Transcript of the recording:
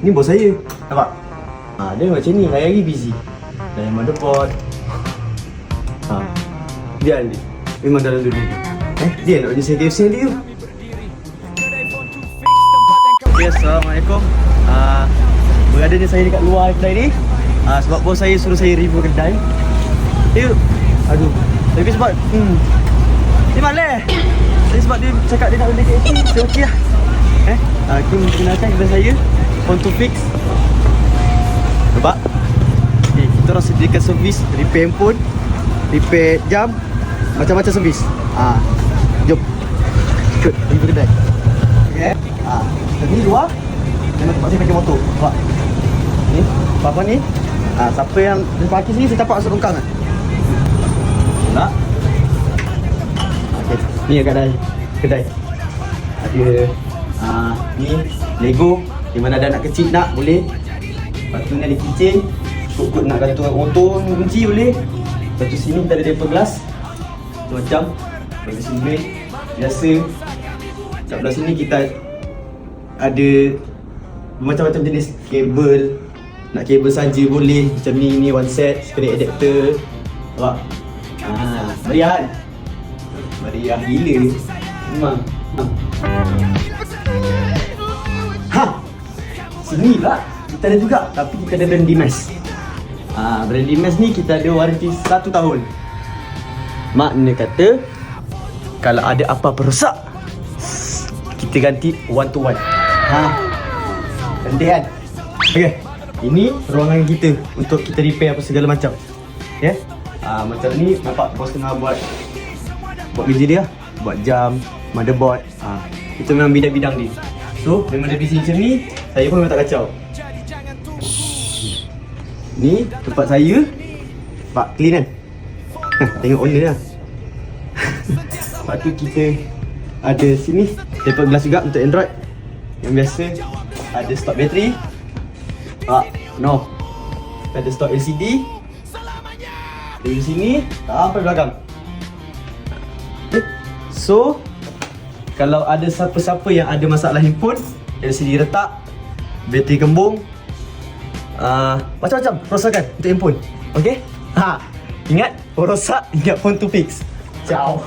Ni bos saya. Nampak? Dia macam ni, hari-hari busy. Dan motherboard. Dia ni. Memang dalam dulu. Dia nak saya KFC dia. Okay, Assalamualaikum. Beradanya saya dekat luar kedai ni. Sebab bos saya suruh saya review kedai. Aduh. Tapi sebab dia malas. Tapi sebab dia cakap dia nak beli KFC, saya okey lah. Kita memperkenalkan kedai saya, Phone to Fix. Nampak? Kita orang sediakan servis repair handphone, repair jam, macam-macam servis. Jom. Ikut pergi kedai. Okay. Tadi luar memang tempat saya pakai motor. Nampak? Ni, apa ni? Siapa yang parking sini saya tapak masuk longkang kan? Tak? Okay. Ni kedai. Ada ni Lego. Di mana ada anak kecil nak boleh. Lepas tu ni ada kitchen. Kut nak gantung motor kunci boleh. Lepas tu sini kita ada temper glass. Tu macam bagi sini biasa. Sebelah sini kita ada macam-macam jenis kabel. Nak kabel saja boleh. Macam ni one set, screen adapter. Nampak? Meriah kan? Meriah gila. Memang. Sini lah kita ada juga, tapi kita ada brand Dimas. Brand Dimas ni kita ada waranti 1 tahun. Makna kata kalau ada apa-apa rosak, kita ganti one to one. Cantik kan? Okay, ini ruangan kita untuk kita repair apa segala macam. Ya, macam ni nampak bos tengah buat kerja dia. Buat jam, motherboard. Itu memang bidang-bidang dia. So, memang dia busy macam ni, saya pun memang tak kacau. Ni tempat saya. Pak clean kan? Tengok owner lah. Lepas tu kita ada sini temper glass juga untuk Android. Yang biasa ada stok bateri. No. Ada stok LCD. Dari sini sampai belakang. So, kalau ada siapa-siapa yang ada masalah handphone, LCD retak, bateri kembung, macam-macam rosakan untuk handphone. Okay? Ingat, rosak, ingat Phone to Fix. Ciao.